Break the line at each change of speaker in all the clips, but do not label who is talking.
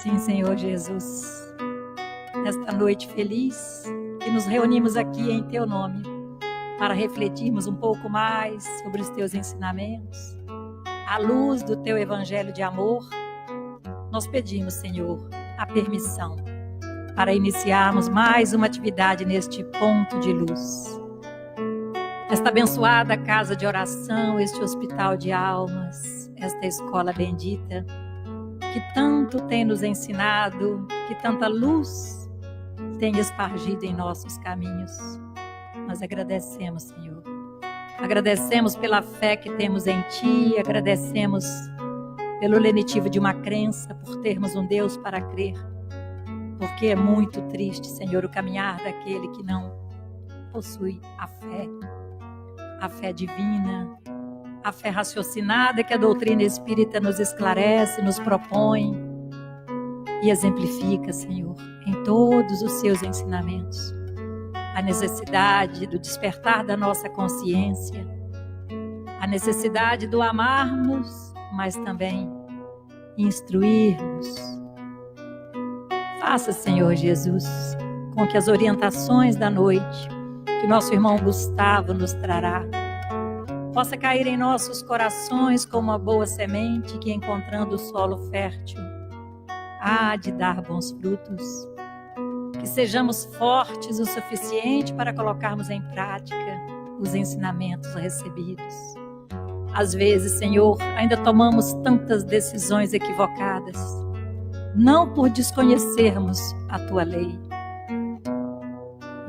Sim, Senhor Jesus, nesta noite feliz que nos reunimos aqui em Teu nome para refletirmos um pouco mais sobre os Teus ensinamentos, à luz do Teu Evangelho de amor, nós pedimos, Senhor, a permissão para iniciarmos mais uma atividade neste ponto de luz. Esta abençoada casa de oração, este hospital de almas, esta escola bendita, que tanto tem nos ensinado, que tanta luz tem espargido em nossos caminhos. Nós agradecemos, Senhor. Agradecemos pela fé que temos em Ti, agradecemos pelo lenitivo de uma crença, por termos um Deus para crer. Porque é muito triste, Senhor, o caminhar daquele que não possui a fé divina, a fé raciocinada que a doutrina espírita nos esclarece, nos propõe e exemplifica, Senhor, em todos os seus ensinamentos. A necessidade do despertar da nossa consciência, a necessidade do amarmos, mas também instruirmos. Faça, Senhor Jesus, com que as orientações da noite que nosso irmão Gustavo nos trará possa cair em nossos corações como uma boa semente que, encontrando o solo fértil, há de dar bons frutos. Que sejamos fortes o suficiente para colocarmos em prática os ensinamentos recebidos. Às vezes, Senhor, ainda tomamos tantas decisões equivocadas, não por desconhecermos a Tua lei,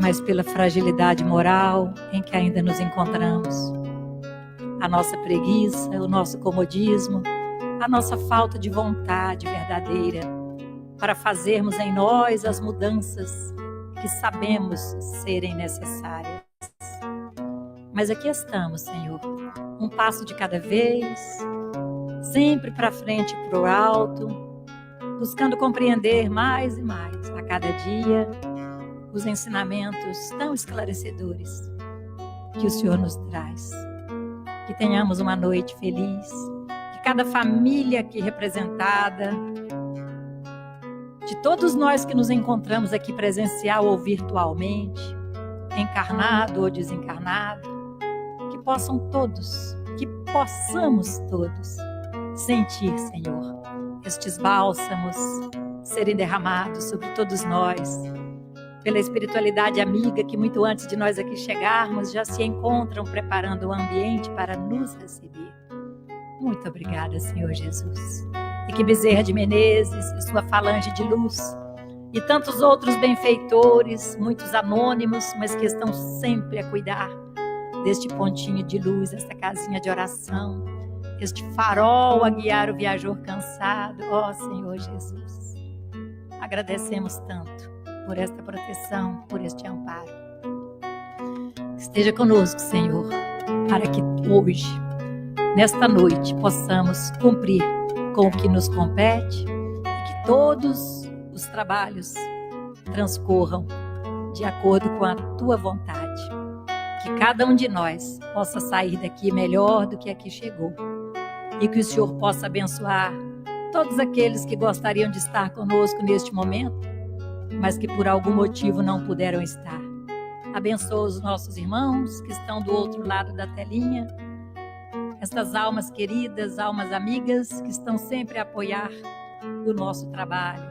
mas pela fragilidade moral em que ainda nos encontramos. A nossa preguiça, o nosso comodismo, a nossa falta de vontade verdadeira para fazermos em nós as mudanças que sabemos serem necessárias. Mas aqui estamos, Senhor, um passo de cada vez, sempre para frente e para o alto, buscando compreender mais e mais a cada dia os ensinamentos tão esclarecedores que o Senhor nos traz. Que tenhamos uma noite feliz, que cada família aqui representada, de todos nós que nos encontramos aqui presencial ou virtualmente, encarnado ou desencarnado, que possamos todos sentir, Senhor, estes bálsamos serem derramados sobre todos nós, pela espiritualidade amiga que muito antes de nós aqui chegarmos já se encontram preparando o ambiente para nos receber. Muito obrigada, Senhor Jesus. E que Bezerra de Menezes e sua falange de luz e tantos outros benfeitores, muitos anônimos, mas que estão sempre a cuidar deste pontinho de luz, esta casinha de oração, este farol a guiar o viajor cansado. Ó Senhor Jesus, agradecemos tanto por esta proteção, por este amparo. Esteja conosco, Senhor, para que hoje, nesta noite, possamos cumprir com o que nos compete e que todos os trabalhos transcorram de acordo com a Tua vontade. Que cada um de nós possa sair daqui melhor do que aqui chegou e que o Senhor possa abençoar todos aqueles que gostariam de estar conosco neste momento, mas que por algum motivo não puderam estar. Abençoa os nossos irmãos que estão do outro lado da telinha, estas almas queridas, almas amigas que estão sempre a apoiar o nosso trabalho,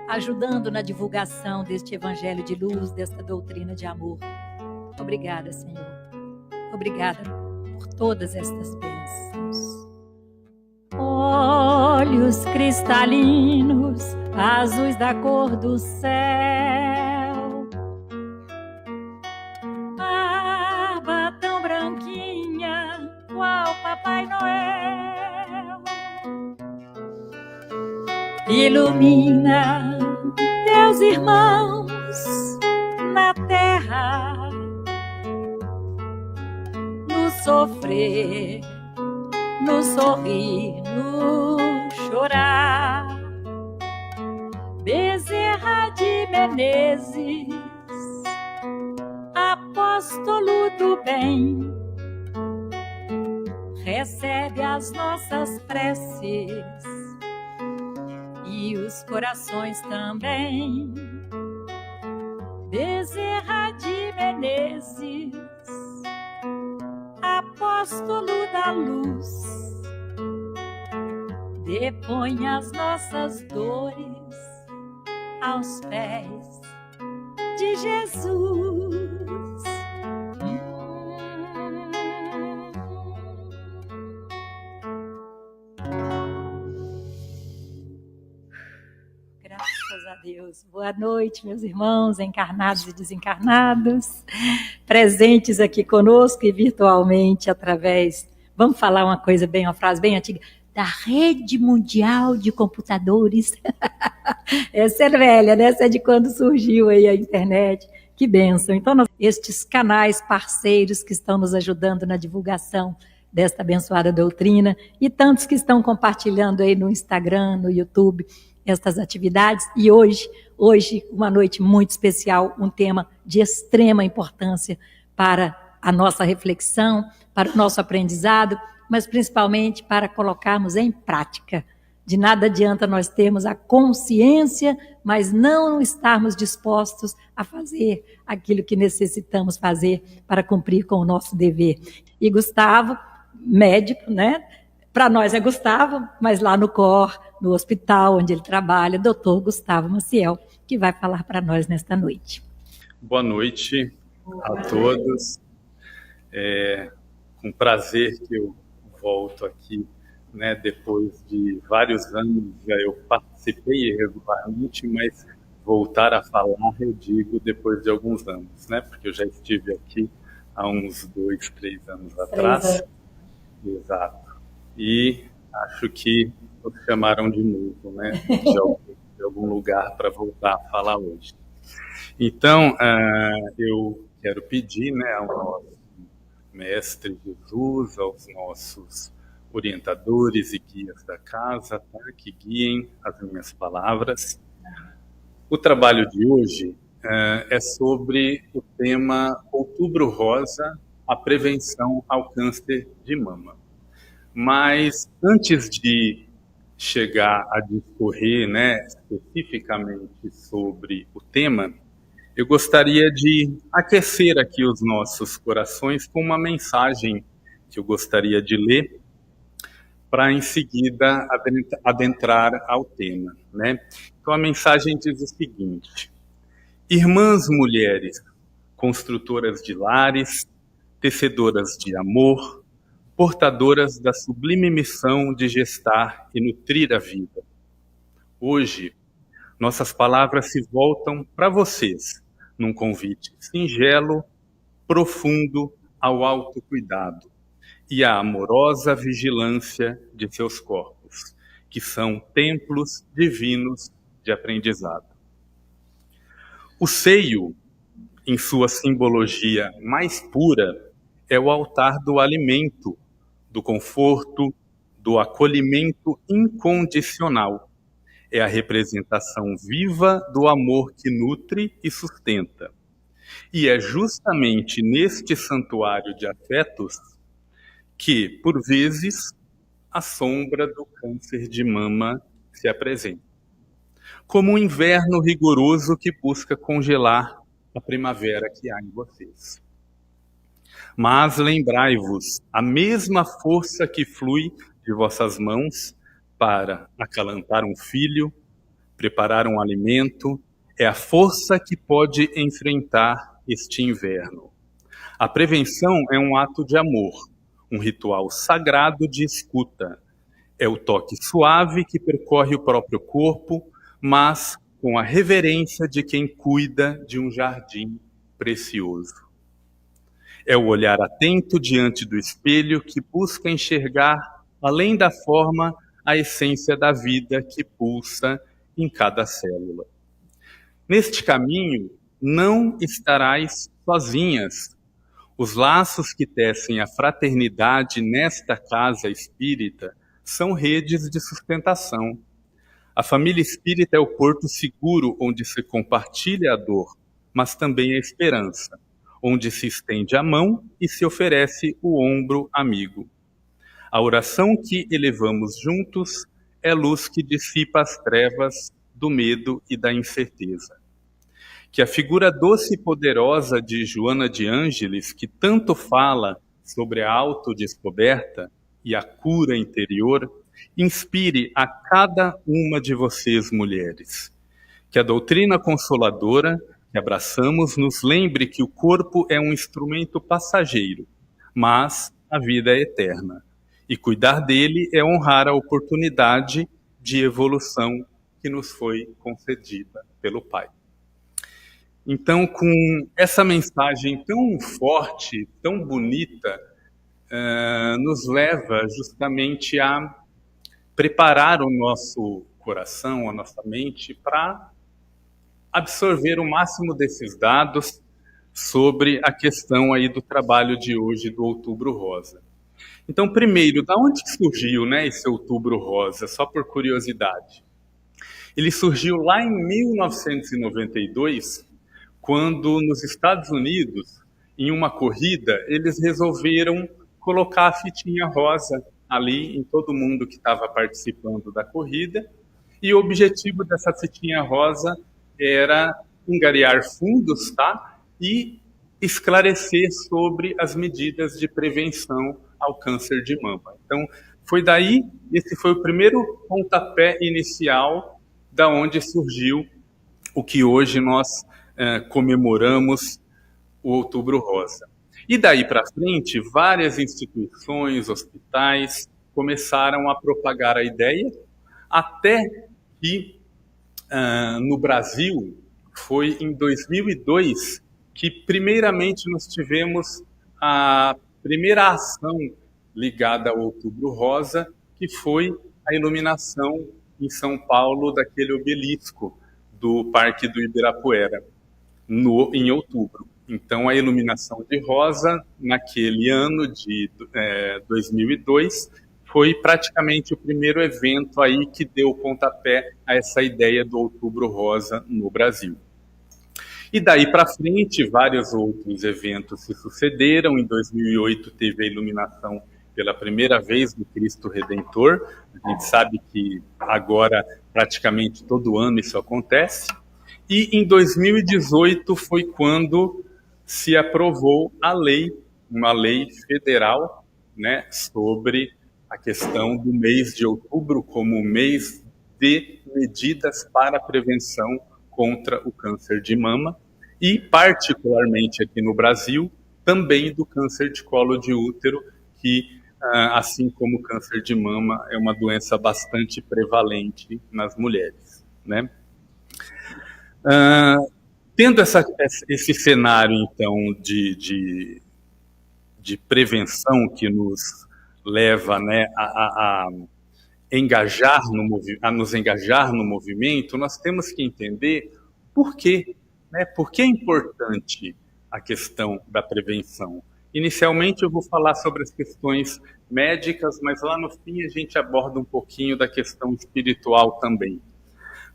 ajudando na divulgação deste evangelho de luz, desta doutrina de amor. Obrigada, Senhor. Obrigada por todas estas bênçãos. Olhos cristalinos, azuis da cor do céu, barba tão branquinha, qual Papai Noel, ilumina teus irmãos na terra, no sofrer, no sorrir, no chorar. Bezerra de Menezes, apóstolo do bem, recebe as nossas preces e os corações também. Bezerra de Menezes, apóstolo da luz, depõe as nossas dores aos pés de Jesus. Graças a Deus. Boa noite, meus irmãos, encarnados e desencarnados, presentes aqui conosco e virtualmente através, vamos falar uma coisa bem, uma frase bem antiga, da Rede Mundial de Computadores. Essa é velha, né? Essa é de quando surgiu aí a internet. Que bênção. Então, estes canais parceiros que estão nos ajudando na divulgação desta abençoada doutrina e tantos que estão compartilhando aí no Instagram, no YouTube, estas atividades. E hoje, uma noite muito especial, um tema de extrema importância para a nossa reflexão, para o nosso aprendizado, mas principalmente para colocarmos em prática. De nada adianta nós termos a consciência, mas não estarmos dispostos a fazer aquilo que necessitamos fazer para cumprir com o nosso dever. E Gustavo, médico, né? Para nós é Gustavo, mas lá no COR, no hospital onde ele trabalha, doutor Gustavo Maciel, que vai falar para nós nesta noite.
Boa noite a todos. É com prazer que eu volto aqui, né, depois de vários anos. Eu participei irregularmente, mas voltar a falar, eu digo, depois de alguns anos, né, porque eu já estive aqui há uns 2, 3 anos atrás. Exato. E acho que nos chamaram de novo, né, de algum lugar para voltar a falar hoje. Então, eu quero pedir, né, ao nosso Mestre Jesus, aos nossos orientadores e guias da casa, tá, que guiem as minhas palavras. O trabalho de hoje é sobre o tema Outubro Rosa, a prevenção ao câncer de mama. Mas antes de chegar a discorrer, né, especificamente sobre o tema, eu gostaria de aquecer aqui os nossos corações com uma mensagem que eu gostaria de ler para em seguida adentrar ao tema, né? Então a mensagem diz o seguinte: irmãs mulheres, construtoras de lares, tecedoras de amor, portadoras da sublime missão de gestar e nutrir a vida. Hoje, nossas palavras se voltam para vocês, num convite singelo, profundo ao autocuidado e à amorosa vigilância de seus corpos, que são templos divinos de aprendizado. O seio, em sua simbologia mais pura, é o altar do alimento, do conforto, do acolhimento incondicional. É a representação viva do amor que nutre e sustenta. E é justamente neste santuário de afetos que, por vezes, a sombra do câncer de mama se apresenta. Como um inverno rigoroso que busca congelar a primavera que há em vocês. Mas lembrai-vos, a mesma força que flui de vossas mãos para acalentar um filho, preparar um alimento, é a força que pode enfrentar este inverno. A prevenção é um ato de amor, um ritual sagrado de escuta. É o toque suave que percorre o próprio corpo, mas com a reverência de quem cuida de um jardim precioso. É o olhar atento diante do espelho que busca enxergar, além da forma, a essência da vida que pulsa em cada célula. Neste caminho, não estarás sozinhas. Os laços que tecem a fraternidade nesta casa espírita são redes de sustentação. A família espírita é o porto seguro onde se compartilha a dor, mas também a esperança, onde se estende a mão e se oferece o ombro amigo. A oração que elevamos juntos é luz que dissipa as trevas do medo e da incerteza. Que a figura doce e poderosa de Joana de Ângeles, que tanto fala sobre a autodescoberta e a cura interior, inspire a cada uma de vocês, mulheres. Que a doutrina consoladora que abraçamos nos lembre que o corpo é um instrumento passageiro, mas a vida é eterna. E cuidar dele é honrar a oportunidade de evolução que nos foi concedida pelo Pai. Então, com essa mensagem tão forte, tão bonita, nos leva justamente a preparar o nosso coração, a nossa mente, para absorver o máximo desses dados sobre a questão aí do trabalho de hoje do Outubro Rosa. Então, primeiro, da onde surgiu, né, esse Outubro Rosa? Só por curiosidade. Ele surgiu lá em 1992, quando nos Estados Unidos, em uma corrida, eles resolveram colocar a fitinha rosa ali em todo mundo que estava participando da corrida, e o objetivo dessa fitinha rosa era angariar fundos, tá? E esclarecer sobre as medidas de prevenção ao câncer de mama. Então, foi daí, esse foi o primeiro pontapé inicial da onde surgiu o que hoje nós comemoramos o Outubro Rosa. E daí para frente, várias instituições, hospitais, começaram a propagar a ideia, até que no Brasil, foi em 2002 que primeiramente nós tivemos a primeira ação ligada ao Outubro Rosa, que foi a iluminação em São Paulo daquele obelisco do Parque do Ibirapuera, em outubro. Então, a iluminação de rosa, naquele ano de 2002, foi praticamente o primeiro evento aí que deu pontapé a essa ideia do Outubro Rosa no Brasil. E daí para frente, vários outros eventos se sucederam. Em 2008 teve a iluminação pela primeira vez do Cristo Redentor. A gente sabe que agora praticamente todo ano isso acontece. E em 2018 foi quando se aprovou a lei, uma lei federal, né, sobre a questão do mês de outubro como mês de medidas para a prevenção contra o câncer de mama e, particularmente aqui no Brasil, também do câncer de colo de útero, que, assim como o câncer de mama, é uma doença bastante prevalente nas mulheres, né? Tendo esse cenário, então, de prevenção que nos leva, né, a nos engajar no movimento, nós temos que entender por quê, né? Por que é importante a questão da prevenção. Inicialmente eu vou falar sobre as questões médicas, mas lá no fim a gente aborda um pouquinho da questão espiritual também.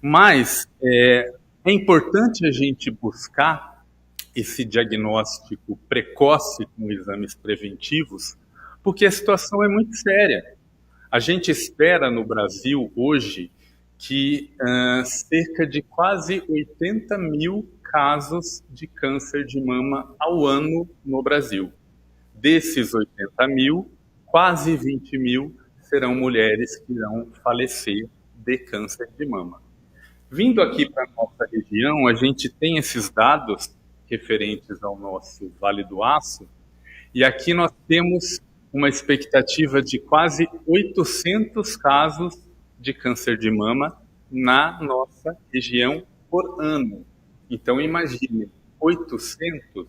Mas é importante a gente buscar esse diagnóstico precoce com exames preventivos, porque a situação é muito séria. A gente espera no Brasil hoje que cerca de quase 80 mil casos de câncer de mama ao ano no Brasil. Desses 80 mil, quase 20 mil serão mulheres que irão falecer de câncer de mama. Vindo aqui para a nossa região, a gente tem esses dados referentes ao nosso Vale do Aço, e aqui nós temos uma expectativa de quase 800 casos de câncer de mama na nossa região por ano. Então, imagine, 800,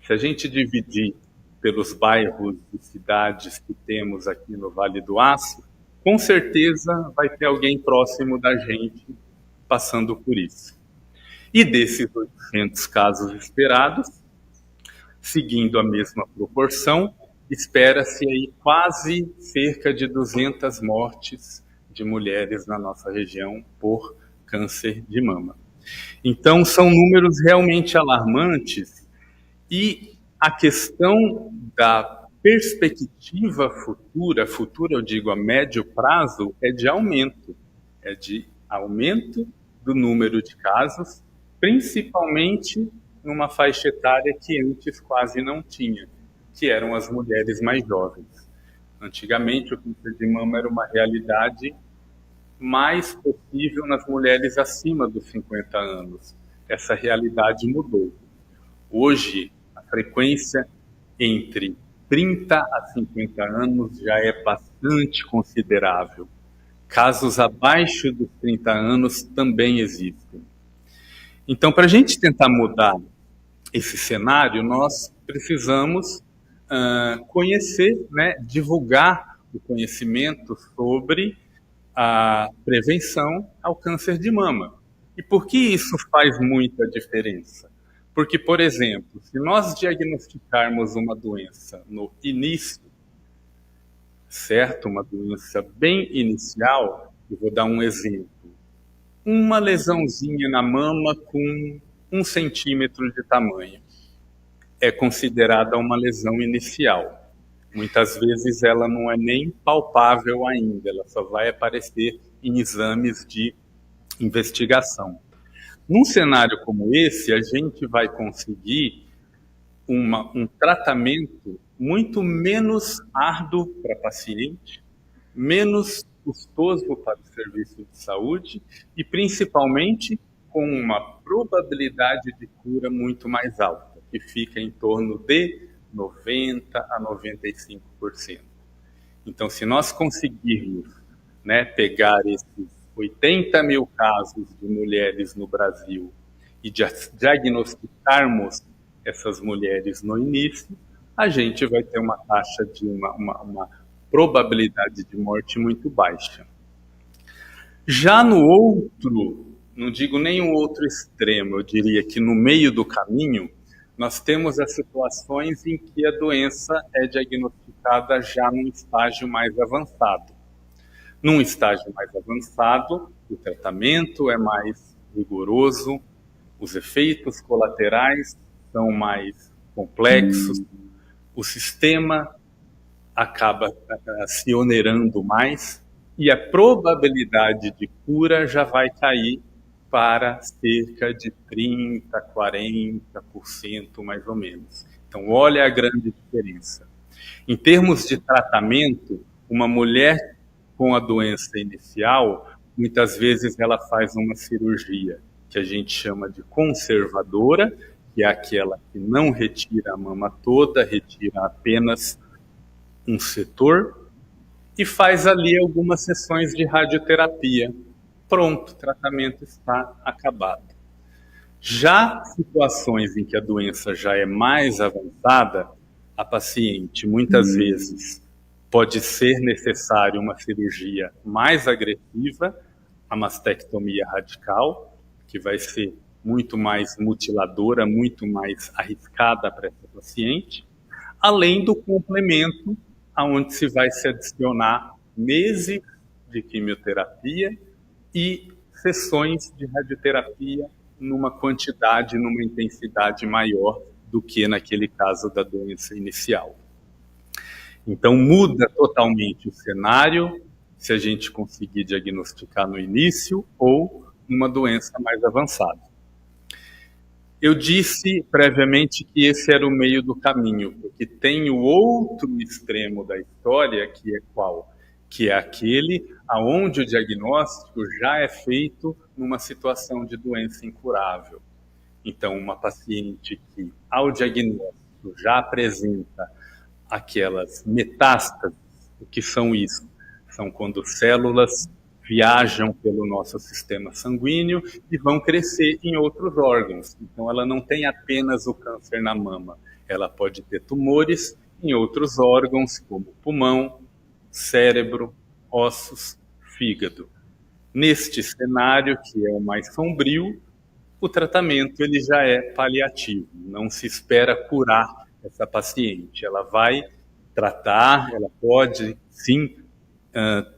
se a gente dividir pelos bairros e cidades que temos aqui no Vale do Aço, com certeza vai ter alguém próximo da gente passando por isso. E desses 800 casos esperados, seguindo a mesma proporção, espera-se aí quase cerca de 200 mortes de mulheres na nossa região por câncer de mama. Então, são números realmente alarmantes, e a questão da perspectiva futura eu digo a médio prazo, é de aumento do número de casos, principalmente numa faixa etária que antes quase não tinha, que eram as mulheres mais jovens. Antigamente, o câncer de mama era uma realidade mais possível nas mulheres acima dos 50 anos. Essa realidade mudou. Hoje, a frequência entre 30 a 50 anos já é bastante considerável. Casos abaixo dos 30 anos também existem. Então, para a gente tentar mudar esse cenário, nós precisamos conhecer, né, divulgar o conhecimento sobre a prevenção ao câncer de mama. E por que isso faz muita diferença? Porque, por exemplo, se nós diagnosticarmos uma doença no início, certo? Uma doença bem inicial, eu vou dar um exemplo. Uma lesãozinha na mama com 1 centímetro de tamanho é considerada uma lesão inicial. Muitas vezes ela não é nem palpável ainda, ela só vai aparecer em exames de investigação. Num cenário como esse, a gente vai conseguir um tratamento muito menos árduo para a paciente, menos custoso para o serviço de saúde e, principalmente, com uma probabilidade de cura muito mais alta, que fica em torno de 90% a 95%. Então, se nós conseguirmos, né, pegar esses 80 mil casos de mulheres no Brasil e diagnosticarmos essas mulheres no início, a gente vai ter uma taxa de uma probabilidade de morte muito baixa. Já no outro, não digo nem o outro extremo, eu diria que no meio do caminho, nós temos as situações em que a doença é diagnosticada já num estágio mais avançado. Num estágio mais avançado, o tratamento é mais rigoroso, os efeitos colaterais são mais complexos, o sistema acaba se onerando mais e a probabilidade de cura já vai cair para cerca de 30%, 40% mais ou menos. Então, olha a grande diferença. Em termos de tratamento, uma mulher com a doença inicial, muitas vezes ela faz uma cirurgia que a gente chama de conservadora, que é aquela que não retira a mama toda, retira apenas um setor, e faz ali algumas sessões de radioterapia. Pronto, o tratamento está acabado. Já situações em que a doença já é mais avançada, a paciente muitas vezes pode ser necessário uma cirurgia mais agressiva, a mastectomia radical, que vai ser muito mais mutiladora, muito mais arriscada para essa paciente, além do complemento, onde se vai se adicionar meses de quimioterapia e sessões de radioterapia numa quantidade, numa intensidade maior do que naquele caso da doença inicial. Então, muda totalmente o cenário se a gente conseguir diagnosticar no início ou numa doença mais avançada. Eu disse previamente que esse era o meio do caminho, porque tem o outro extremo da história, que é qual? Que é aquele onde o diagnóstico já é feito numa situação de doença incurável. Então, uma paciente que, ao diagnóstico, já apresenta aquelas metástases. O que são isso? São quando células viajam pelo nosso sistema sanguíneo e vão crescer em outros órgãos. Então, ela não tem apenas o câncer na mama, ela pode ter tumores em outros órgãos, como pulmão, cérebro, ossos, fígado. Neste cenário, que é o mais sombrio, o tratamento ele já é paliativo, não se espera curar essa paciente. Ela vai tratar, ela pode, sim,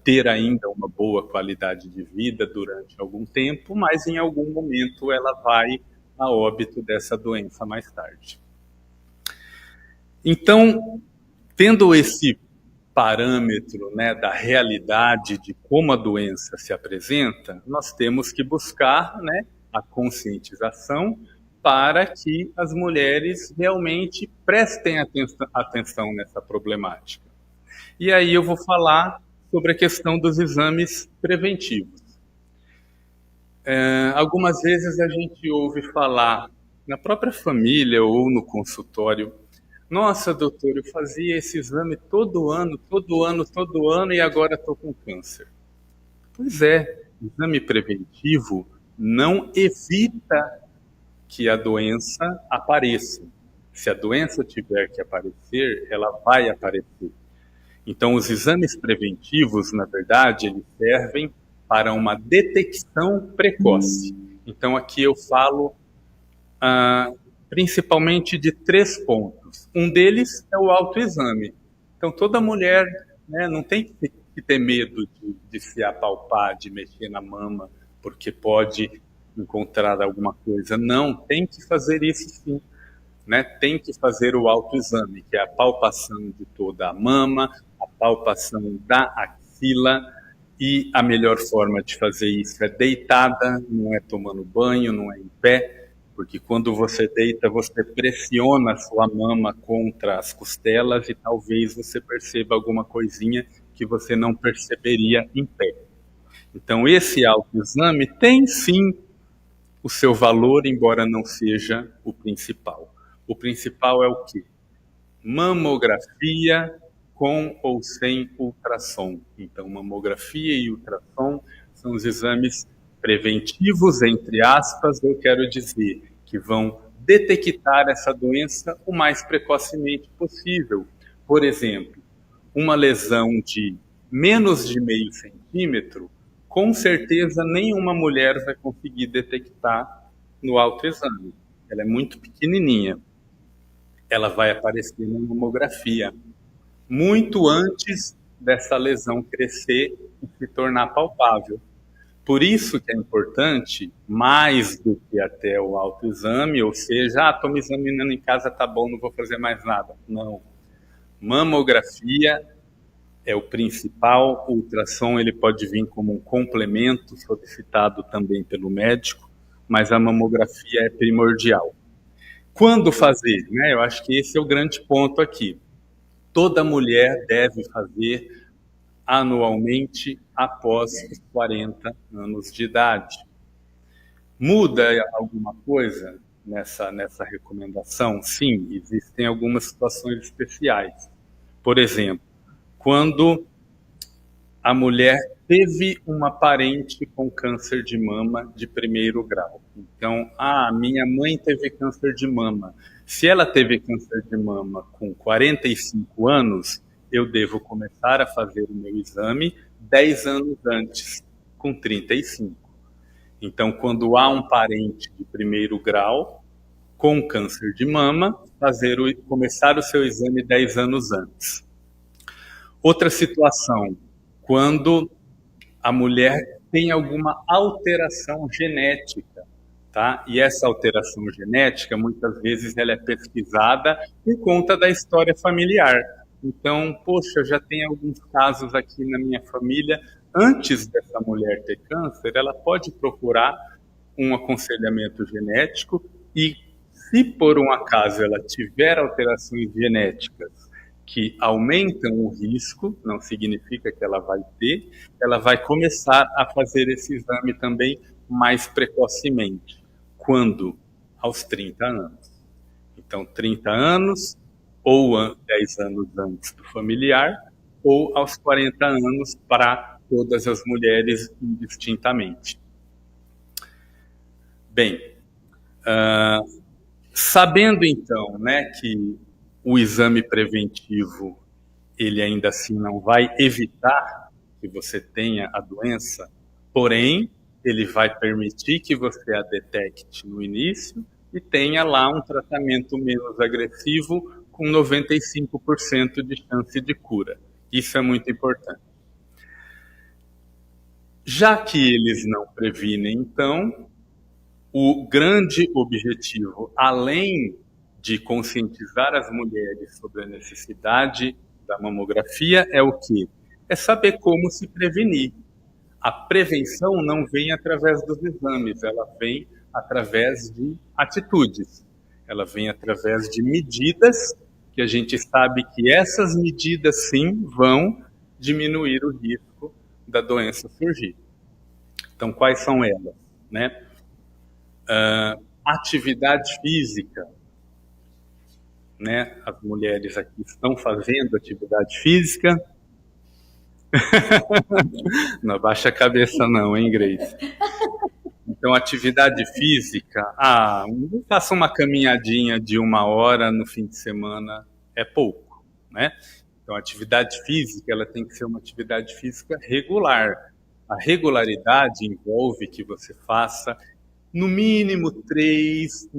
ter ainda uma boa qualidade de vida durante algum tempo, mas em algum momento ela vai a óbito dessa doença mais tarde. Então, Tendo esse parâmetro, né, da realidade de como a doença se apresenta, nós temos que buscar, né, a conscientização para que as mulheres realmente prestem atenção nessa problemática. E aí eu vou falar sobre a questão dos exames preventivos. Algumas vezes a gente ouve falar na própria família ou no consultório: nossa, doutor, eu fazia esse exame todo ano, e agora estou com câncer. Pois é, exame preventivo não evita que a doença apareça. Se a doença tiver que aparecer, ela vai aparecer. Então, os exames preventivos, na verdade, eles servem para uma detecção precoce. Então, aqui eu falo principalmente de 3 pontos. Um deles é o autoexame. Então, toda mulher, né, não tem que ter medo de se apalpar, de mexer na mama, porque pode encontrar alguma coisa. Não, tem que fazer isso sim. Né? Tem que fazer o autoexame, que é a palpação de toda a mama, a palpação da axila, e a melhor forma de fazer isso é deitada, não é tomando banho, não é em pé, porque quando você deita, você pressiona a sua mama contra as costelas e talvez você perceba alguma coisinha que você não perceberia em pé. Então, esse autoexame tem sim o seu valor, embora não seja o principal. O principal é o quê? Mamografia com ou sem ultrassom. Então, mamografia e ultrassom são os exames preventivos, entre aspas, eu quero dizer, que vão detectar essa doença o mais precocemente possível. Por exemplo, uma lesão de menos de meio centímetro, com certeza nenhuma mulher vai conseguir detectar no autoexame. Ela é muito pequenininha. Ela vai aparecer na mamografia muito antes dessa lesão crescer e se tornar palpável. Por isso que é importante, mais do que até o autoexame, ou seja, estou me examinando em casa, tá bom, não vou fazer mais nada. Não. Mamografia é o principal, o ultrassom ele pode vir como um complemento solicitado também pelo médico, mas a mamografia é primordial. Quando fazer? Né? Eu acho que esse é o grande ponto aqui. Toda mulher deve fazer anualmente após os 40 anos de idade. Muda alguma coisa nessa recomendação? Sim, existem algumas situações especiais. Por exemplo, quando a mulher teve uma parente com câncer de mama de 1º grau. Então, minha mãe teve câncer de mama. Se ela teve câncer de mama com 45 anos, eu devo começar a fazer o meu exame 10 anos antes, com 35. Então, quando há um parente de 1º grau com câncer de mama, começar o seu exame 10 anos antes. Outra situação, quando a mulher tem alguma alteração genética, tá? E essa alteração genética, muitas vezes, ela é pesquisada por conta da história familiar. Então, poxa, já tem alguns casos aqui na minha família. Antes dessa mulher ter câncer, ela pode procurar um aconselhamento genético e, se por um acaso ela tiver alterações genéticas que aumentam o risco, não significa que ela vai começar a fazer esse exame também mais precocemente. Quando? Aos 30 anos. Então, 30 anos, ou 10 anos antes do familiar, ou aos 40 anos para todas as mulheres indistintamente. Bem, sabendo então, né, que o exame preventivo, ele ainda assim não vai evitar que você tenha a doença, porém, ele vai permitir que você a detecte no início e tenha lá um tratamento menos agressivo com 95% de chance de cura. Isso é muito importante. Já que eles não previnem, então, o grande objetivo, além de conscientizar as mulheres sobre a necessidade da mamografia é o quê? É saber como se prevenir. A prevenção não vem através dos exames, ela vem através de atitudes. Ela vem através de medidas que a gente sabe que essas medidas, sim, vão diminuir o risco da doença surgir. Então, quais são elas? Né? Atividade física. Né? As mulheres aqui estão fazendo atividade física. Não abaixa a cabeça não, hein, Grace? Então, atividade física, faça uma caminhadinha de 1 hora no fim de semana, é pouco, né? Então, a atividade física, ela tem que ser uma atividade física regular. A regularidade envolve que você faça no mínimo 3,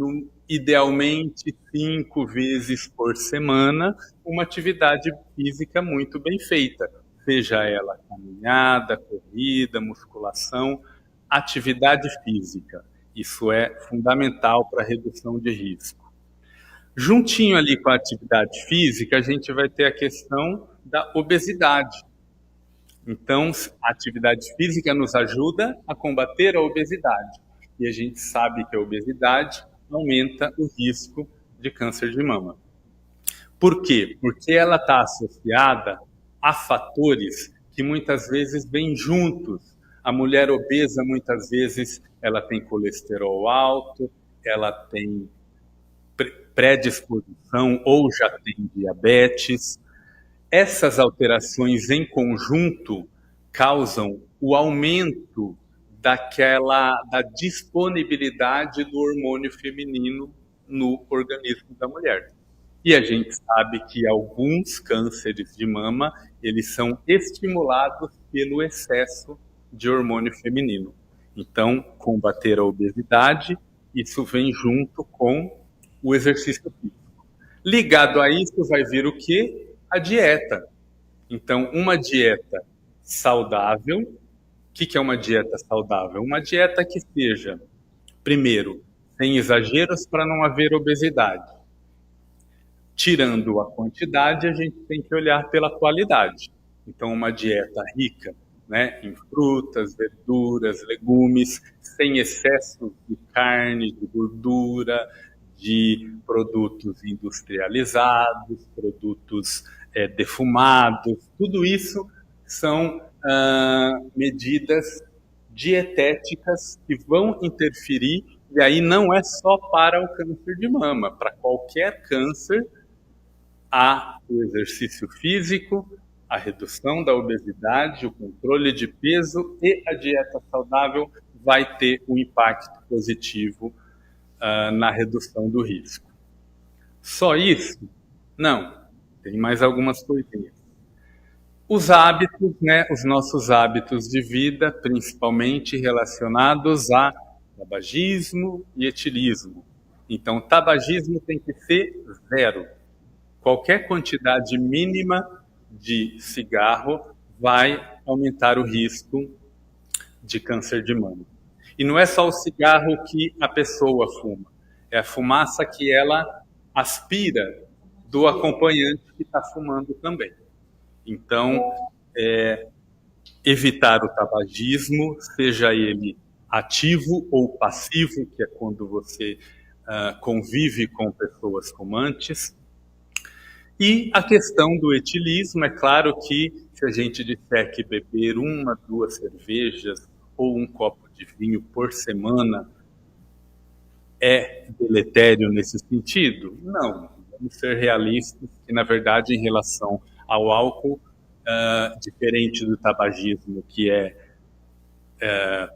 idealmente 5 vezes por semana, uma atividade física muito bem feita. Seja ela caminhada, corrida, musculação, atividade física. Isso é fundamental para a redução de risco. Juntinho ali com a atividade física, a gente vai ter a questão da obesidade. Então, a atividade física nos ajuda a combater a obesidade. E a gente sabe que a obesidade aumenta o risco de câncer de mama. Por quê? Porque ela está associada a fatores que muitas vezes vêm juntos. A mulher obesa, muitas vezes, ela tem colesterol alto, ela tem predisposição ou já tem diabetes. Essas alterações em conjunto causam o aumento da disponibilidade do hormônio feminino no organismo da mulher. E a gente sabe que alguns cânceres de mama, eles são estimulados pelo excesso de hormônio feminino. Então, combater a obesidade, isso vem junto com o exercício físico. Ligado a isso vai vir o quê? A dieta. Então, uma dieta saudável. O que é uma dieta saudável? Uma dieta que seja, primeiro, sem exageros para não haver obesidade. Tirando a quantidade, a gente tem que olhar pela qualidade. Então, uma dieta rica, né, em frutas, verduras, legumes, sem excesso de carne, de gordura, de produtos industrializados, produtos defumados. Tudo isso são medidas dietéticas que vão interferir, e aí não é só para o câncer de mama, para qualquer câncer, há o exercício físico, a redução da obesidade, o controle de peso e a dieta saudável vai ter um impacto positivo na redução do risco. Só isso? Não, tem mais algumas coisinhas. Os hábitos, né, os nossos hábitos de vida, principalmente relacionados a tabagismo e etilismo. Então, tabagismo tem que ser 0. Qualquer quantidade mínima de cigarro vai aumentar o risco de câncer de mama. E não é só o cigarro que a pessoa fuma, é a fumaça que ela aspira do acompanhante que está fumando também. Então, evitar o tabagismo, seja ele ativo ou passivo, que é quando você convive com pessoas fumantes. E a questão do etilismo, é claro que se a gente disser que beber 1, 2 cervejas ou um copo de vinho por semana é deletério nesse sentido? Não, vamos ser realistas, que na verdade em relação ao álcool, diferente do tabagismo, que é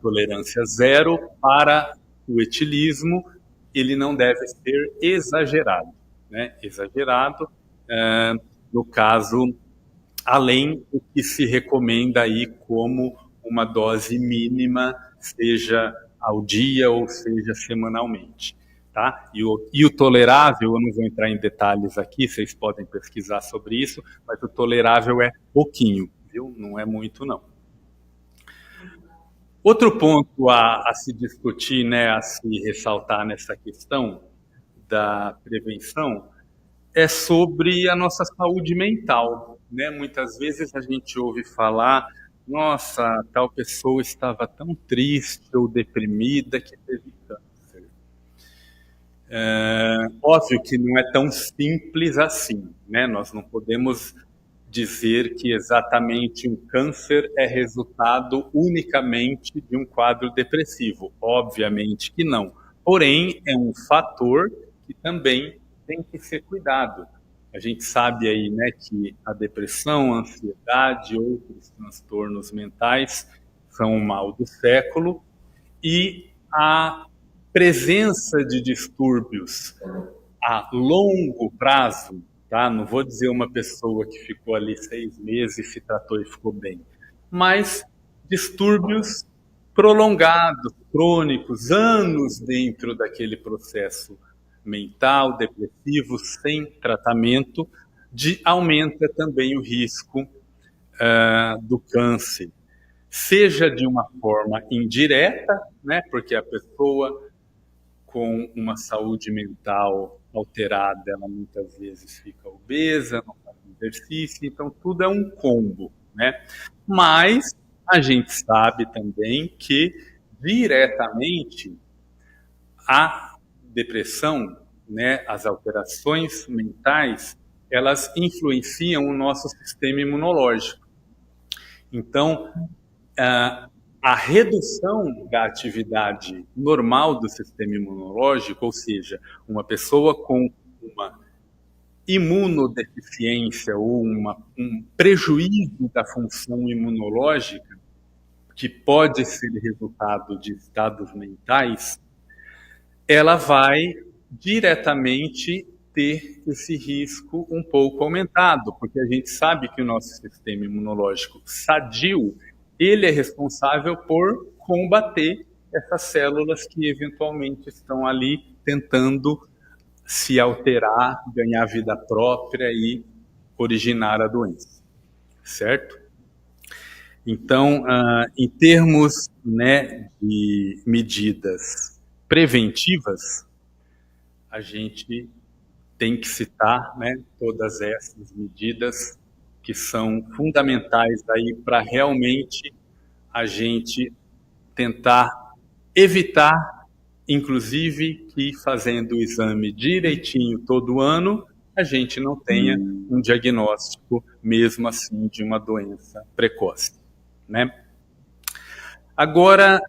tolerância 0, para o etilismo, ele não deve ser exagerado, né? Exagerado, no caso, além do que se recomenda aí como uma dose mínima, seja ao dia ou seja semanalmente. Tá? E o tolerável, eu não vou entrar em detalhes aqui, vocês podem pesquisar sobre isso, mas o tolerável é pouquinho, viu? Não é muito, não. Outro ponto a se discutir, né, a se ressaltar nessa questão da prevenção é sobre a nossa saúde mental, né? Muitas vezes a gente ouve falar, nossa, tal pessoa estava tão triste ou deprimida que teve câncer. Óbvio que não é tão simples assim, né? Nós não podemos dizer que exatamente um câncer é resultado unicamente de um quadro depressivo. Obviamente que não. Porém, é um fator que também tem que ser cuidado. A gente sabe aí, né, que a depressão, a ansiedade e outros transtornos mentais são o mal do século, e a presença de distúrbios a longo prazo, tá? Não vou dizer uma pessoa que ficou ali 6 meses, se tratou e ficou bem, mas distúrbios prolongados, crônicos, anos dentro daquele processo mental, depressivo, sem tratamento, aumenta também o risco do câncer. Seja de uma forma indireta, né, porque a pessoa com uma saúde mental alterada, ela muitas vezes fica obesa, não faz exercício, então tudo é um combo, né? Mas a gente sabe também que diretamente a depressão, né, as alterações mentais, elas influenciam o nosso sistema imunológico. Então, a redução da atividade normal do sistema imunológico, ou seja, uma pessoa com uma imunodeficiência ou um prejuízo da função imunológica, que pode ser resultado de estados mentais, ela vai diretamente ter esse risco um pouco aumentado, porque a gente sabe que o nosso sistema imunológico sadio, ele é responsável por combater essas células que eventualmente estão ali tentando se alterar, ganhar vida própria e originar a doença, certo? Então, em termos, né, de medidas preventivas, a gente tem que citar, né, todas essas medidas que são fundamentais aí para realmente a gente tentar evitar, inclusive, que fazendo o exame direitinho todo ano, a gente não tenha um diagnóstico, mesmo assim, de uma doença precoce, né? Agora,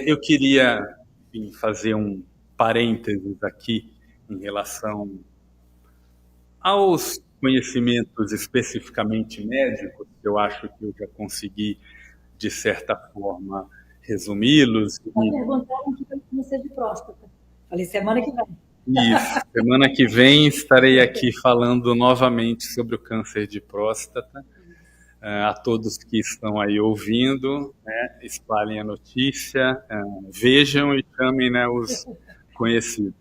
eu queria, enfim, fazer um parênteses aqui em relação aos conhecimentos especificamente médicos, que eu acho que eu já consegui, de certa forma, resumi-los.
Perguntaram que foi câncer de próstata. Falei, semana que vem.
Isso, semana que vem estarei aqui falando novamente sobre o câncer de próstata. A todos que estão aí ouvindo, né, espalhem a notícia, vejam e chamem, né, os conhecidos.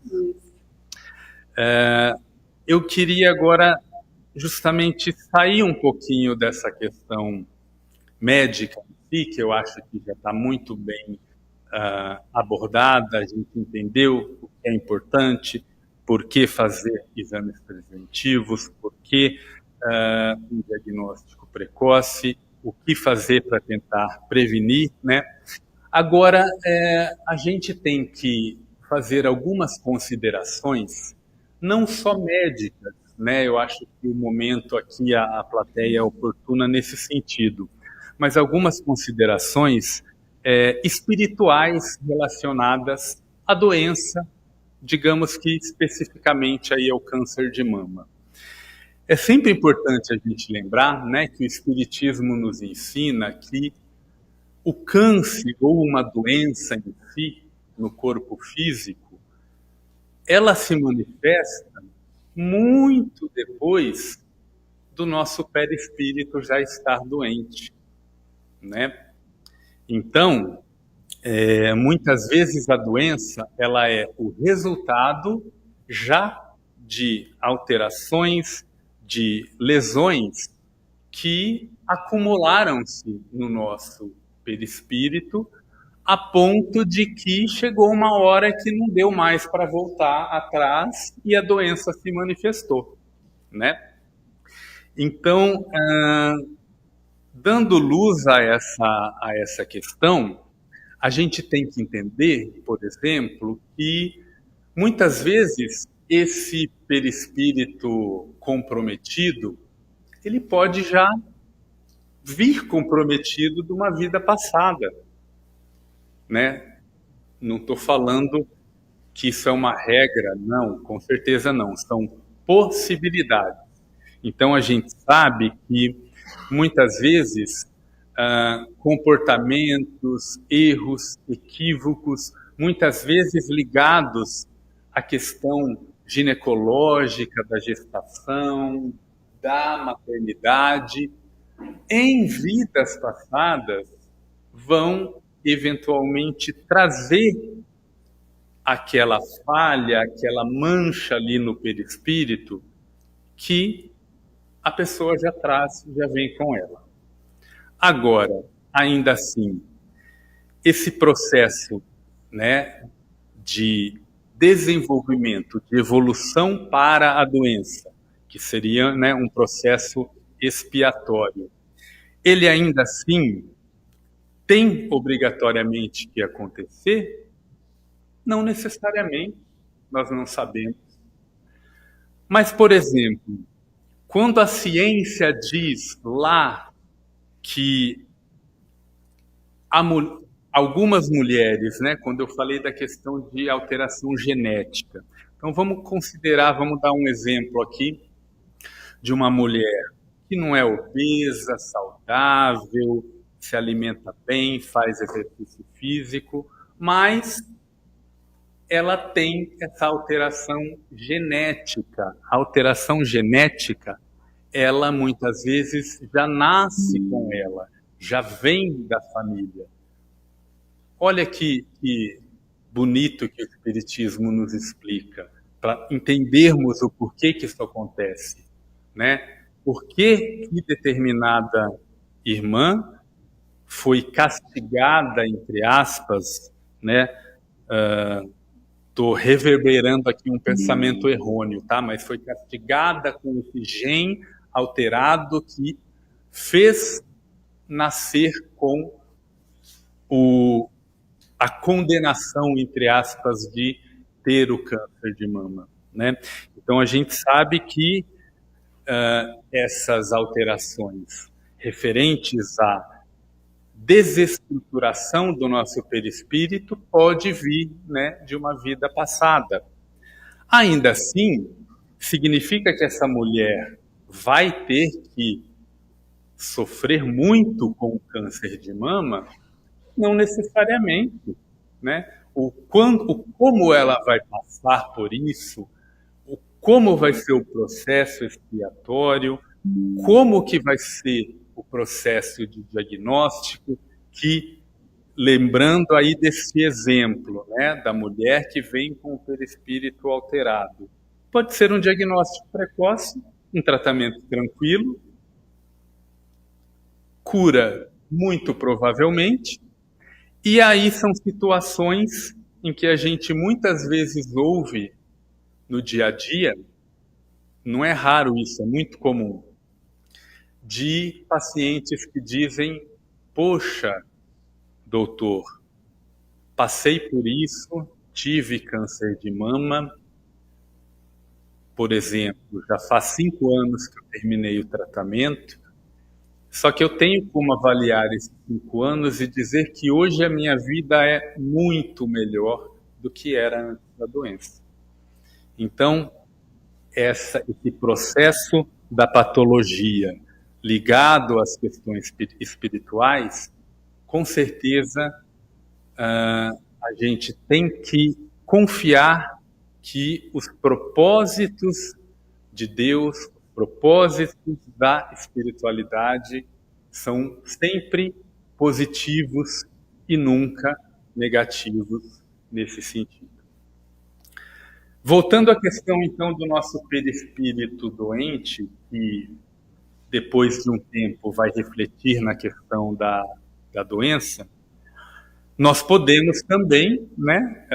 Eu queria agora justamente sair um pouquinho dessa questão médica em si, que eu acho que já está muito bem abordada, a gente entendeu o que é importante, por que fazer exames preventivos, por que um diagnóstico precoce, o que fazer para tentar prevenir, né? Agora, a gente tem que fazer algumas considerações, não só médicas, né? Eu acho que o momento aqui, a plateia é oportuna nesse sentido, mas algumas considerações espirituais relacionadas à doença, digamos que especificamente aí ao câncer de mama. É sempre importante a gente lembrar, né, que o Espiritismo nos ensina que o câncer ou uma doença em si, no corpo físico, ela se manifesta muito depois do nosso perispírito já estar doente, né? Então, muitas vezes a doença ela é o resultado já de alterações, de lesões que acumularam-se no nosso perispírito a ponto de que chegou uma hora que não deu mais para voltar atrás e a doença se manifestou, né? Então, dando luz a essa questão, a gente tem que entender, por exemplo, que muitas vezes esse perispírito comprometido, ele pode já vir comprometido de uma vida passada, né? Não estou falando que isso é uma regra, não, com certeza não, são possibilidades. Então a gente sabe que muitas vezes comportamentos, erros, equívocos, muitas vezes ligados à questão ginecológica da gestação, da maternidade, em vidas passadas, vão eventualmente trazer aquela falha, aquela mancha ali no perispírito que a pessoa já traz, já vem com ela. Agora, ainda assim, esse processo, né, de desenvolvimento, de evolução para a doença, que seria, né, um processo expiatório, ele ainda assim tem obrigatoriamente que acontecer? Não necessariamente, nós não sabemos. Mas, por exemplo, quando a ciência diz lá que algumas mulheres, né, quando eu falei da questão de alteração genética, então vamos considerar, vamos dar um exemplo aqui de uma mulher que não é obesa, saudável, se alimenta bem, faz exercício físico, mas ela tem essa alteração genética. A alteração genética, ela muitas vezes já nasce com ela, já vem da família. Olha que bonito que o Espiritismo nos explica, para entendermos o porquê que isso acontece, né? Por que determinada irmã foi castigada, entre aspas, né? Estou reverberando aqui um pensamento errôneo, tá? Mas foi castigada com esse gene alterado que fez nascer com a condenação, entre aspas, de ter o câncer de mama, né? Então a gente sabe que essas alterações referentes à desestruturação do nosso perispírito pode vir, né, de uma vida passada. Ainda assim, significa que essa mulher vai ter que sofrer muito com o câncer de mama? Não necessariamente, né? Como ela vai passar por isso, como vai ser o processo expiatório, como que vai ser o processo de diagnóstico, que, lembrando aí desse exemplo, né, da mulher que vem com o perispírito alterado, pode ser um diagnóstico precoce, um tratamento tranquilo, cura muito provavelmente, e aí são situações em que a gente muitas vezes ouve no dia a dia, não é raro isso, é muito comum, de pacientes que dizem: poxa, doutor, passei por isso, tive câncer de mama, por exemplo, já faz 5 anos que eu terminei o tratamento, só que eu tenho como avaliar esses 5 anos e dizer que hoje a minha vida é muito melhor do que era antes da doença. Então, esse processo da patologia ligado às questões espirituais, com certeza a gente tem que confiar que os propósitos de Deus, os propósitos da espiritualidade são sempre positivos e nunca negativos nesse sentido. Voltando à questão, então, do nosso perispírito doente, que depois de um tempo vai refletir na questão da doença, nós podemos também, né,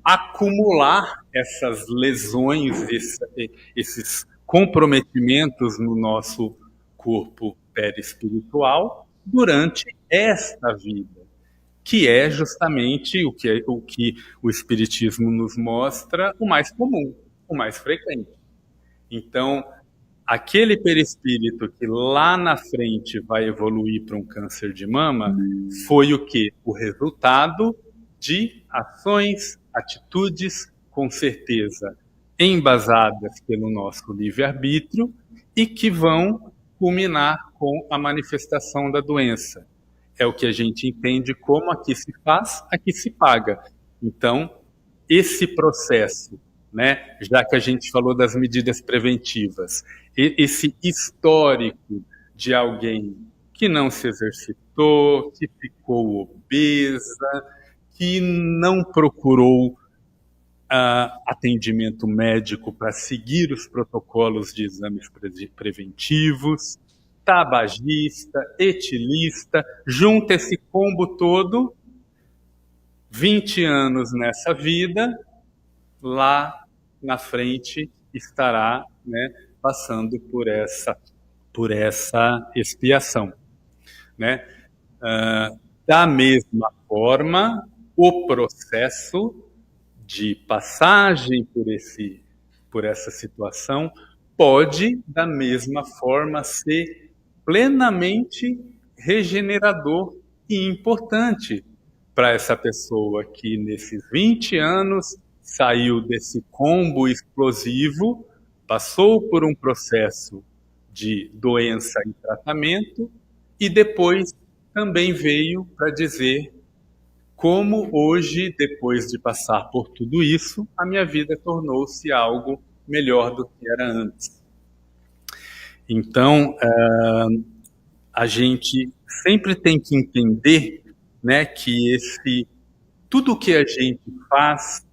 acumular essas lesões, esses comprometimentos no nosso corpo perispiritual durante esta vida, que é justamente o que o Espiritismo nos mostra o mais comum, o mais frequente. Então, aquele perispírito que lá na frente vai evoluir para um câncer de mama foi o quê? O resultado de ações, atitudes, com certeza, embasadas pelo nosso livre-arbítrio e que vão culminar com a manifestação da doença. É o que a gente entende como aqui se faz, aqui se paga. Então, esse processo, né, já que a gente falou das medidas preventivas, esse histórico de alguém que não se exercitou, que ficou obesa, que não procurou atendimento médico para seguir os protocolos de exames preventivos, tabagista, etilista, junta esse combo todo, 20 anos nessa vida, lá na frente estará, né, passando por essa expiação, né? Da mesma forma, o processo de passagem por essa situação pode, da mesma forma, ser plenamente regenerador e importante para essa pessoa que, nesses 20 anos, saiu desse combo explosivo, passou por um processo de doença em tratamento e depois também veio para dizer como hoje, depois de passar por tudo isso, a minha vida tornou-se algo melhor do que era antes. Então, a gente sempre tem que entender, né, que tudo que a gente faz,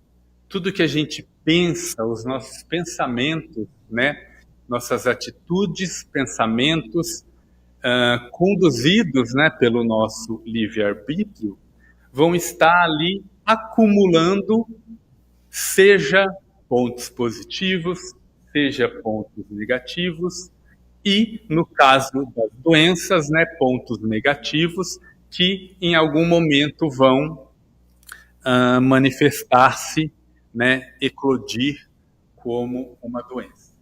tudo que a gente pensa, os nossos pensamentos, né, nossas atitudes, pensamentos, conduzidos, né, pelo nosso livre-arbítrio, vão estar ali acumulando, seja pontos positivos, seja pontos negativos, e, no caso das doenças, né, pontos negativos que em algum momento vão manifestar-se, né, eclodir como uma doença.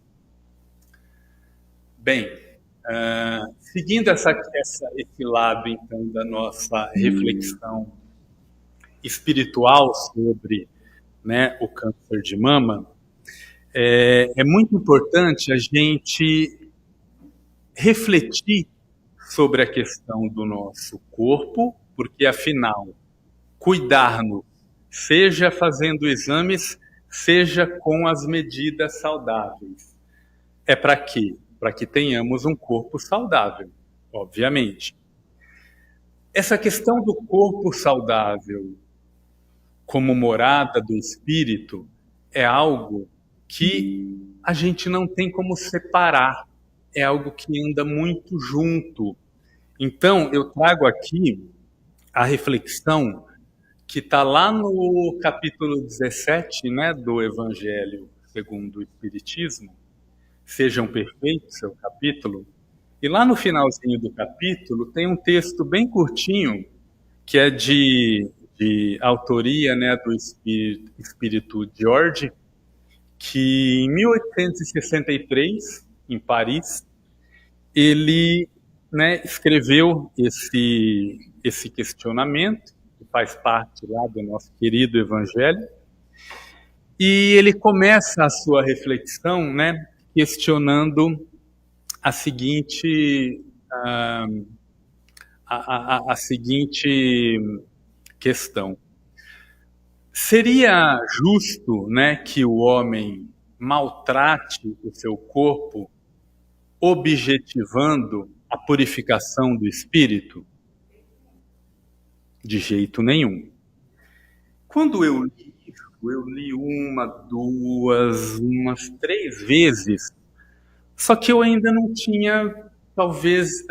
Bem, seguindo esse lado, então, da nossa reflexão espiritual sobre, né, o câncer de mama, é muito importante a gente refletir sobre a questão do nosso corpo, porque, afinal, cuidar-nos, seja fazendo exames, seja com as medidas saudáveis, é para quê? Para que tenhamos um corpo saudável, obviamente. Essa questão do corpo saudável como morada do espírito é algo que a gente não tem como separar, é algo que anda muito junto. Então, eu trago aqui a reflexão que está lá no capítulo 17, né, do Evangelho segundo o Espiritismo, Sejam Perfeitos, é o capítulo, e lá no finalzinho do capítulo tem um texto bem curtinho, que é de autoria, né, do espírito George, que em 1863, em Paris, ele, né, escreveu esse questionamento, que faz parte lá do nosso querido Evangelho, e ele começa a sua reflexão, né, questionando a seguinte questão. Seria justo, né, que o homem maltrate o seu corpo objetivando a purificação do espírito? De jeito nenhum. Quando eu li uma, duas, umas 3 vezes, só que eu ainda não tinha, talvez,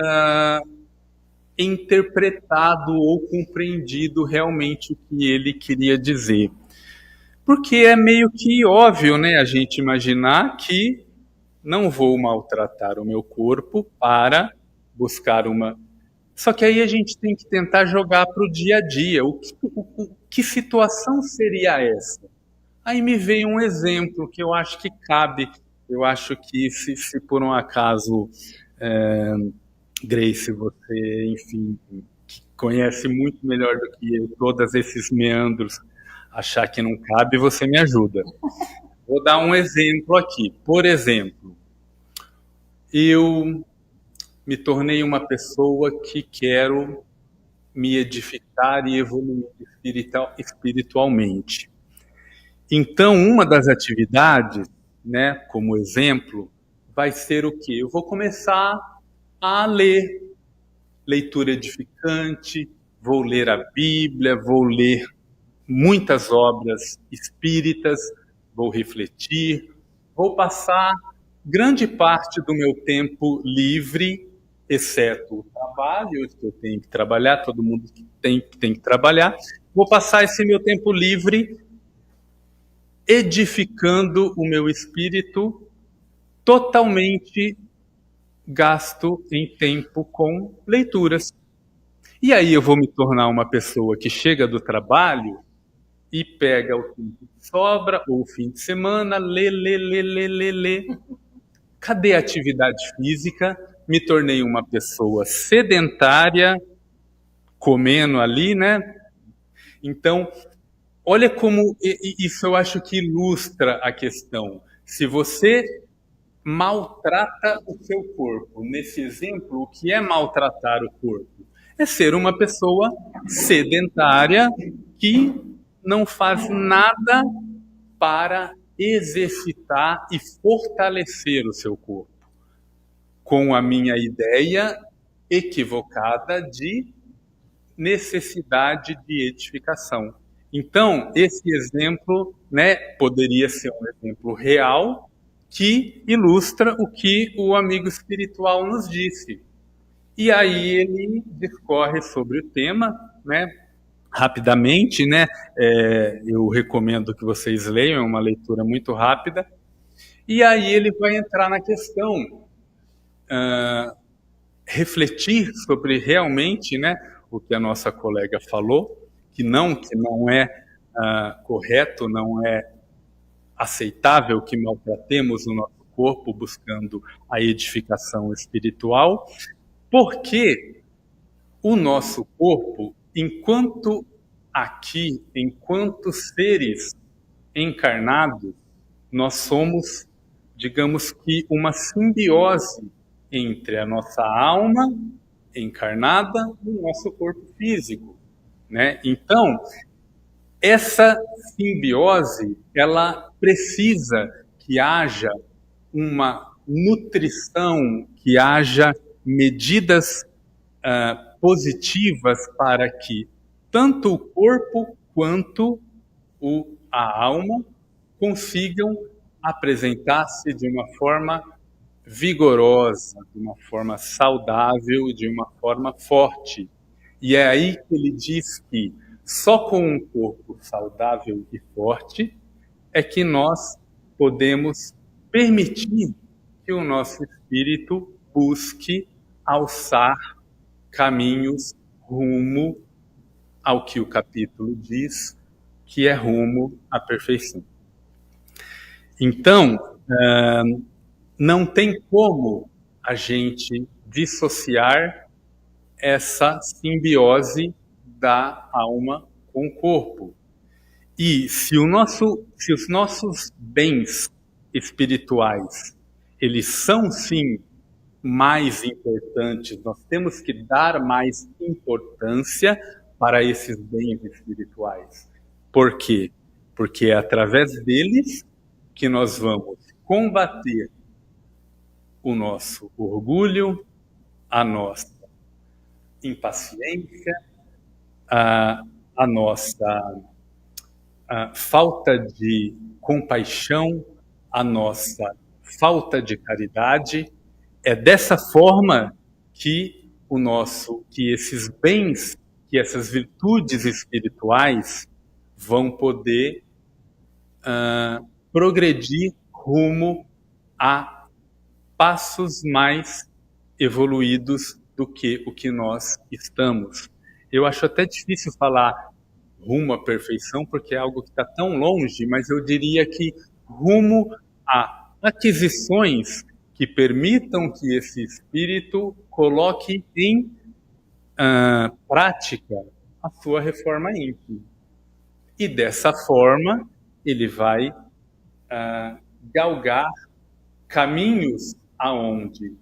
interpretado ou compreendido realmente o que ele queria dizer. Porque é meio que óbvio, né, a gente imaginar que não vou maltratar o meu corpo para buscar uma... Só que aí a gente tem que tentar jogar para o dia a dia. Que situação seria essa? Aí me veio um exemplo que eu acho que cabe. Eu acho que se por um acaso, Grace, você, enfim, que conhece muito melhor do que eu todos esses meandros, achar que não cabe, você me ajuda. Vou dar um exemplo aqui. Por exemplo, eu me tornei uma pessoa que quero me edificar e evoluir espiritualmente. Então, uma das atividades, né, como exemplo, vai ser o quê? Eu vou começar a ler, leitura edificante, vou ler a Bíblia, vou ler muitas obras espíritas, vou refletir, vou passar grande parte do meu tempo livre, exceto o trabalho, que eu tenho que trabalhar, todo mundo tem que trabalhar, vou passar esse meu tempo livre edificando o meu espírito, totalmente gasto em tempo com leituras. E aí eu vou me tornar uma pessoa que chega do trabalho e pega o tempo que sobra, ou o fim de semana, lê. Cadê a atividade física? Me tornei uma pessoa sedentária, comendo ali, né? Então, olha como isso eu acho que ilustra a questão. Se você maltrata o seu corpo, nesse exemplo, o que é maltratar o corpo? É ser uma pessoa sedentária que não faz nada para exercitar e fortalecer o seu corpo, com a minha ideia equivocada de necessidade de edificação. Então, esse exemplo, né, poderia ser um exemplo real que ilustra o que o amigo espiritual nos disse. E aí ele discorre sobre o tema, né, rapidamente, né, eu recomendo que vocês leiam, é uma leitura muito rápida, e aí ele vai entrar na questão, refletir sobre realmente, né, o que a nossa colega falou, que não é correto, não é aceitável que maltratemos o nosso corpo buscando a edificação espiritual, porque o nosso corpo, enquanto seres encarnados, nós somos, digamos que, uma simbiose entre a nossa alma encarnada e o nosso corpo físico, né? Então, essa simbiose, ela precisa que haja uma nutrição, que haja medidas positivas para que tanto o corpo quanto a alma consigam apresentar-se de uma forma vigorosa, de uma forma saudável, de uma forma forte. E é aí que ele diz que só com um corpo saudável e forte é que nós podemos permitir que o nosso espírito busque alçar caminhos rumo ao que o capítulo diz, que é rumo à perfeição. Então, não tem como a gente dissociar essa simbiose da alma com o corpo. E se os nossos bens espirituais, eles são sim mais importantes, nós temos que dar mais importância para esses bens espirituais. Por quê? Porque é através deles que nós vamos combater o nosso orgulho, a nossa impaciência, a nossa falta de compaixão, a nossa falta de caridade. É dessa forma que que esses bens, que essas virtudes espirituais vão poder progredir rumo a passos mais evoluídos do que o que nós estamos. Eu acho até difícil falar rumo à perfeição, porque é algo que está tão longe, mas eu diria que rumo a aquisições que permitam que esse espírito coloque em prática a sua reforma íntima. E dessa forma, ele vai galgar caminhos aonde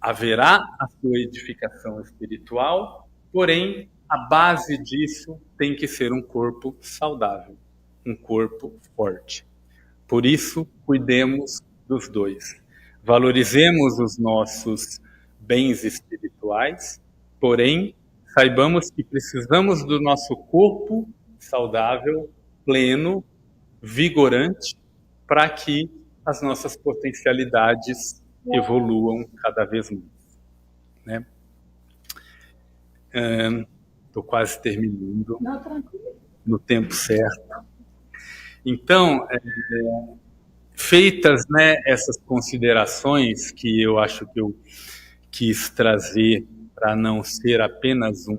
haverá a sua edificação espiritual, porém, a base disso tem que ser um corpo saudável, um corpo forte. Por isso, cuidemos dos dois. Valorizemos os nossos bens espirituais, porém, saibamos que precisamos do nosso corpo saudável, pleno, vigorante, para que as nossas potencialidades evoluam cada vez mais, né? Estou quase terminando.
Não, tranquilo.
No tempo certo. Então, feitas, né, essas considerações que eu acho que eu quis trazer para não ser apenas um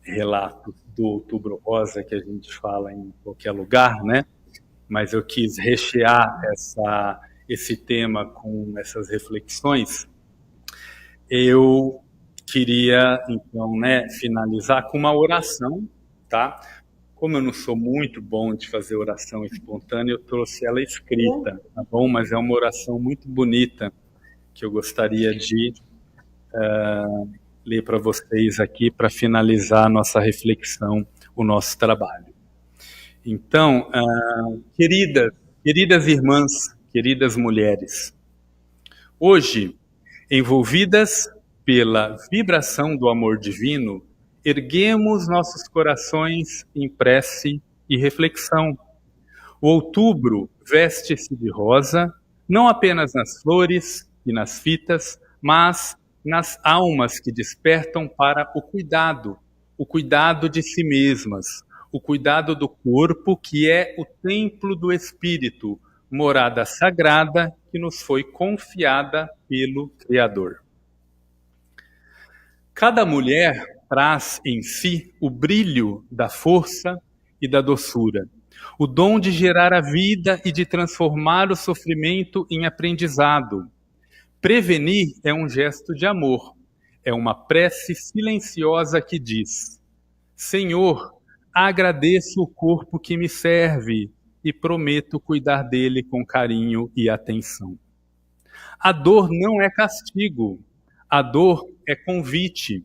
relato do Outubro Rosa que a gente fala em qualquer lugar, né? Mas eu quis rechear esse tema com essas reflexões. Eu queria, então, né, finalizar com uma oração, tá? Como eu não sou muito bom de fazer oração espontânea, eu trouxe ela escrita, tá bom? Mas é uma oração muito bonita que eu gostaria de ler para vocês aqui para finalizar a nossa reflexão, o nosso trabalho. Então, queridas irmãs, queridas mulheres, hoje, envolvidas pela vibração do amor divino, erguemos nossos corações em prece e reflexão. O outubro veste-se de rosa, não apenas nas flores e nas fitas, mas nas almas que despertam para o cuidado de si mesmas, o cuidado do corpo, que é o templo do espírito, morada sagrada que nos foi confiada pelo Criador. Cada mulher traz em si o brilho da força e da doçura, o dom de gerar a vida e de transformar o sofrimento em aprendizado. Prevenir é um gesto de amor, é uma prece silenciosa que diz: Senhor, agradeço o corpo que me serve e prometo cuidar dele com carinho e atenção. A dor não é castigo, a dor é convite.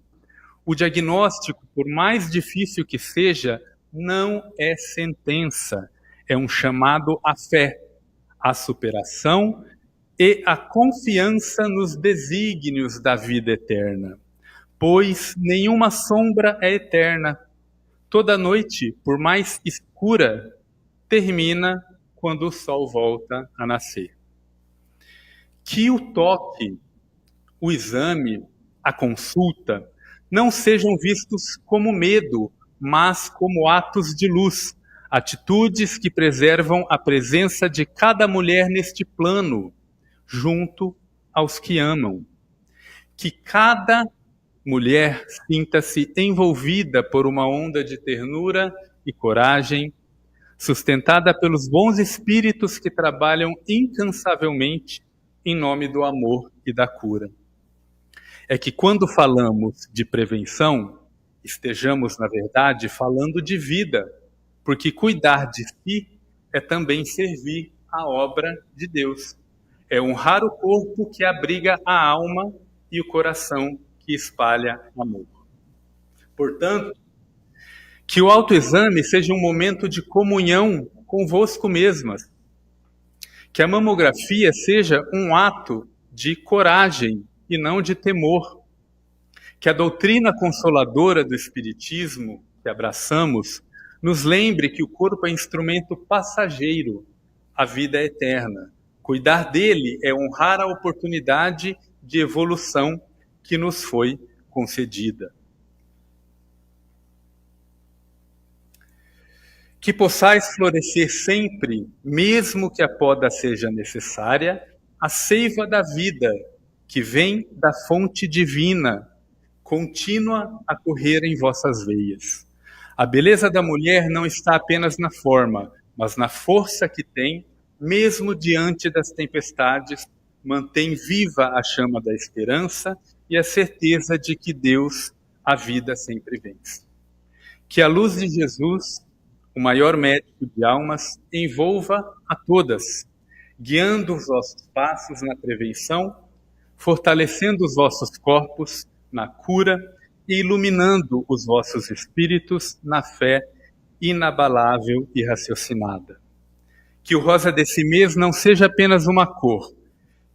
O diagnóstico, por mais difícil que seja, não é sentença, é um chamado à fé, à superação e à confiança nos desígnios da vida eterna. Pois nenhuma sombra é eterna. Toda noite, por mais escura, termina quando o sol volta a nascer. Que o toque, o exame, a consulta, não sejam vistos como medo, mas como atos de luz, atitudes que preservam a presença de cada mulher neste plano, junto aos que amam. Que cada mulher sinta-se envolvida por uma onda de ternura e coragem, sustentada pelos bons espíritos que trabalham incansavelmente em nome do amor e da cura. É que quando falamos de prevenção, estejamos, na verdade, falando de vida, porque cuidar de si é também servir a obra de Deus. É honrar o corpo que abriga a alma e o coração que espalha amor. Portanto, que o autoexame seja um momento de comunhão convosco mesmas. Que a mamografia seja um ato de coragem e não de temor. Que a doutrina consoladora do Espiritismo, que abraçamos, nos lembre que o corpo é instrumento passageiro, a vida é eterna. Cuidar dele é honrar a oportunidade de evolução que nos foi concedida. Que possais florescer sempre, mesmo que a poda seja necessária, a seiva da vida, que vem da fonte divina, contínua a correr em vossas veias. A beleza da mulher não está apenas na forma, mas na força que tem, mesmo diante das tempestades, mantém viva a chama da esperança e a certeza de que Deus, a vida sempre vence. Que a luz de Jesus, o maior médico de almas, envolva a todas, guiando os vossos passos na prevenção, fortalecendo os vossos corpos na cura e iluminando os vossos espíritos na fé inabalável e raciocinada. Que o rosa desse mês não seja apenas uma cor,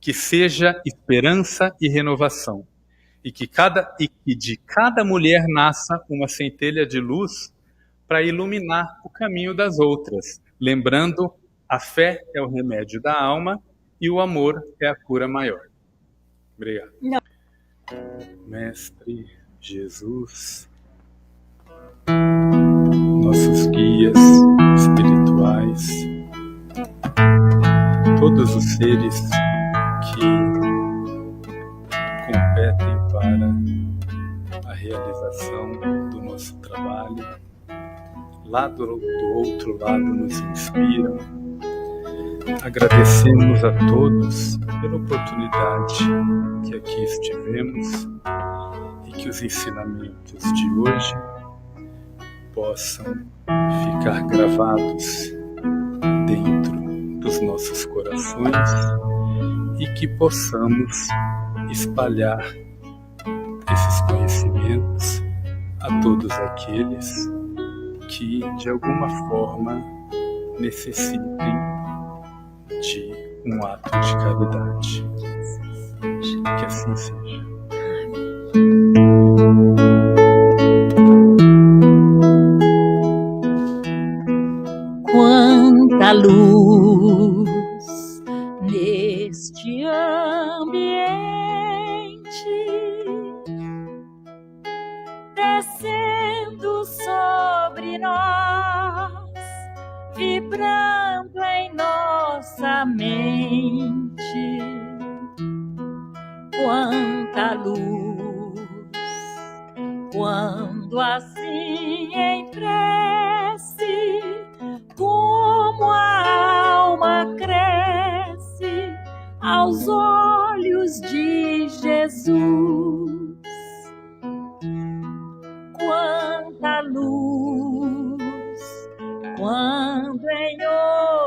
que seja esperança e renovação, e que de cada mulher nasça uma centelha de luz para iluminar o caminho das outras, lembrando, a fé é o remédio da alma e o amor é a cura maior. Obrigado.
Não.
Mestre Jesus, nossos guias espirituais, todos os seres que competem para a realização do nosso trabalho, lá do outro lado nos inspiram. Agradecemos a todos pela oportunidade que aqui estivemos e que os ensinamentos de hoje possam ficar gravados dentro dos nossos corações e que possamos espalhar esses conhecimentos a todos aqueles que, de alguma forma, necessitem de um ato de caridade. Que assim seja.
Quanta luz neste ambiente, descendo sobre nós, vibrando em nossa mente. Quanta luz, quando assim em prece, como a alma cresce aos olhos de Jesus. Quanta luz, quando em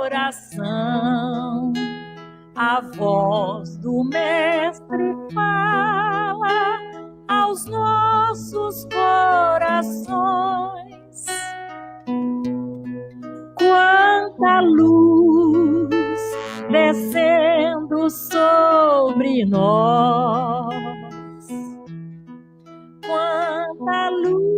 oração a voz do Mestre fala aos nossos corações. Quanta luz descendo sobre nós, quanta luz